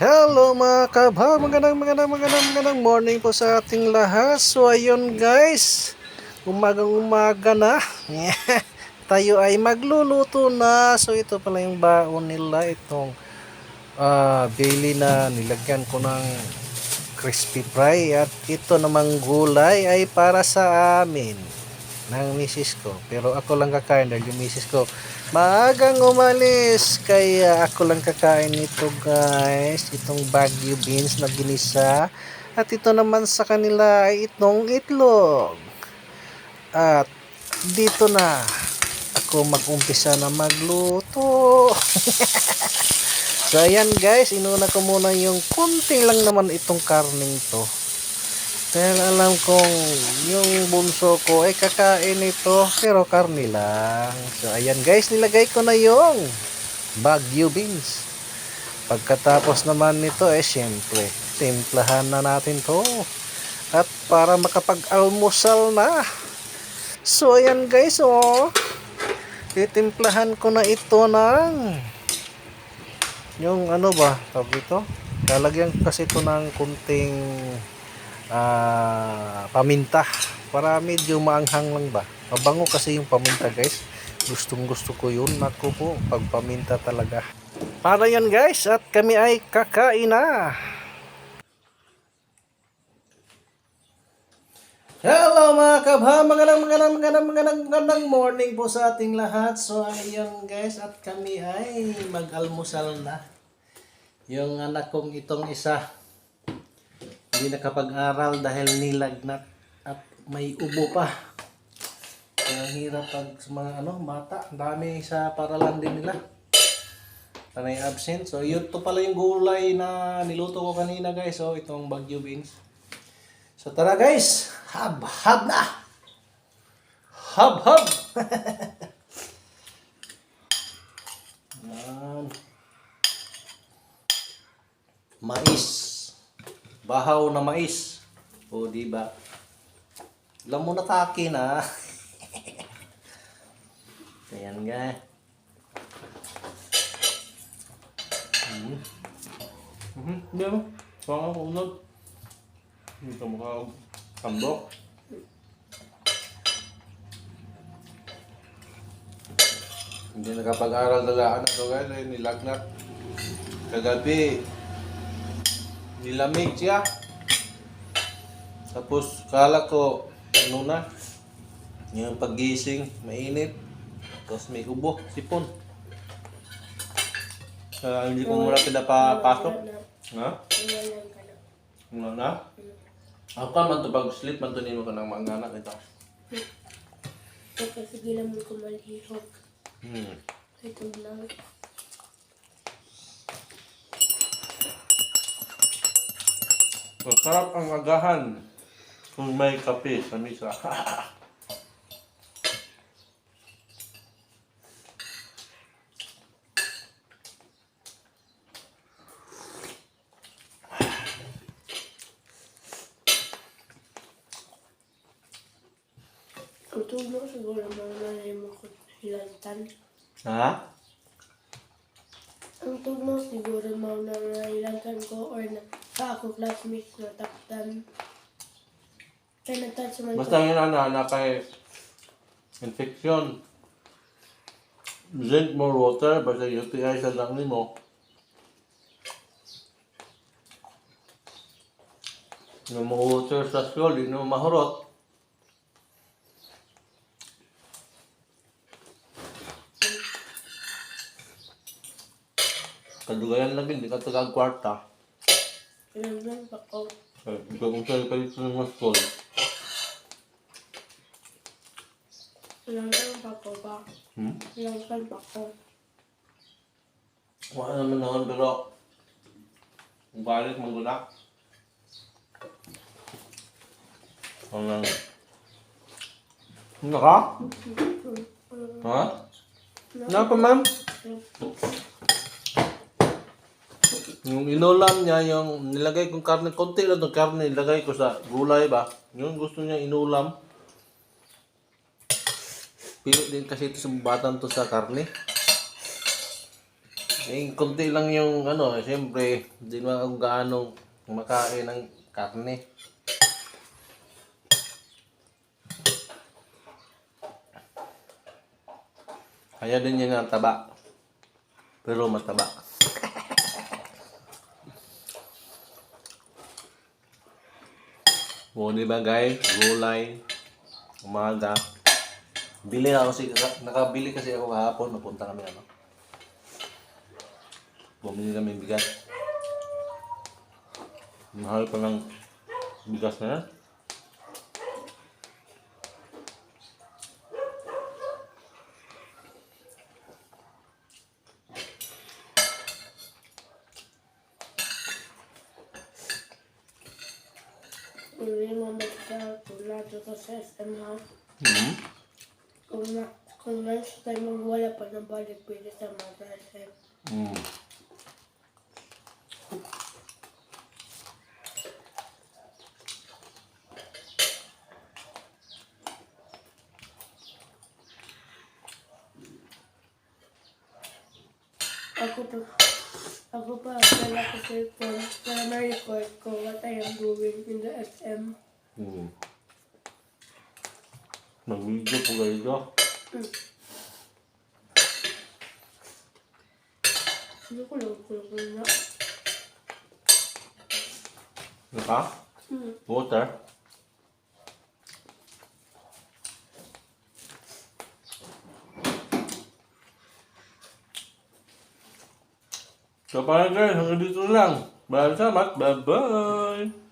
Hello mga kabha, magandang morning po sa ating lahat. So ayun guys, umaga na. Tayo ay magluluto na. So ito pala yung baon nila, itong bili na nilagyan ko ng crispy fry. At ito namang gulay ay para sa amin ng misis ko, pero ako lang kakain dahil yung misis ko maagang umalis, kaya ako lang kakain nito guys, itong Baguio beans na ginisa. At ito naman sa kanila ay itong itlog. At dito na ako mag-umpisa na magluto. So ayan guys, inuna ko muna yung kunti lang naman itong karning to, dahil alam kong yung bunso ko ay kakain ito, pero karne lang. So ayan guys, nilagay ko na yung Baguio beans. Pagkatapos naman nito syempre timplahan na natin to, at para makapag-almusal na. So ayan guys, titimplahan ko na ito ng yung ano ba tawag ito, lalagyan kasi ito ng kunting paminta para medyo maanghang lang ba. Mabango kasi yung paminta guys, gustong gusto ko yun. Naku po, pag paminta talaga. Para yan guys, at kami ay kakain na. Hello mga kabha, magandang morning po sa ating lahat. So ayun guys, at kami ay mag-almusal na. Yung anak kong itong isa hindi nakapag-aral dahil nilagnat at may ubo pa. Kaya hirap pag sa mga bata. Ang dami sa paralan din nila. Panay absent. So yun to pala yung gulay na niluto ko kanina guys. So itong Baguio beans. So tara guys. Hab na. Hab. Yan. Mais. Bahaw na mais. O di ba? Alam mo na taki na. Ayan nga. Hindi mo. Saan ako unod? Hindi ka makakambok. Hindi nakapag-aral dalaan ako guys. Ay nilagnat. Kagabi nilamig siya. Tapos kala ko yung paggising mainit. Tapos may ubo, sipon. Hindi ko muna pinapapasok. Ha? Wala na? Ako ka man ito pag-sleep, mantunin mo ka ng mga anak ito. Kasi gilam mo ko malihok. Ito lang. Masarap ang agahan kung may kape sa misa. Ang tulo siguro mga mo ko hilantan. Ha? Ang tulo siguro mga hilantan ko or na sa ako classmates na taktan. Kaya natouch man Basta yun na kay infection. Drink more water, basta UTI sa lang mo. Yung mga water sa school, di mo mahurot. Kadugayan lang din, di ka tagag kwarta. Ilang pa ko. Kung sa'yo ka dito ng school. Ilang pa ko ba? Ilang pa ko. Wala naman naman, pero kung balik magulak. Hanggang ano ka? Ha? Ano pa ma'am? Yung inulam niya, yung nilagay kong karne, konti lang ng karne, nilagay ko sa gulay ba? Yung gusto niya inulam. Pilo din kasi ito sa batang to sa karne. Eh, konti lang yung ano, siyempre, hindi naman ako gaano makain ng karne. Kaya din yan ang taba. Pero mataba. O, di ba guys? Gulay. Umaga. Nakabili kasi ako kahapon. Napunta kami ano. Bumili kami bigas. Mahal pa ng bigas na yan. Hindi mo magkatulad ko sa SM ha. Hmm. Kung lunch time mo wala pa ng balik, pwede sa mga SM. Hmm. Ako pa, wala ko cellphone para ma-record ko what I am doing in the SM. Hmm. Mag-video po kayo. Ano ko lang na? Ano ka? Water? So, parang guys, hanggang dito lang. Maraming salamat. Bye-bye!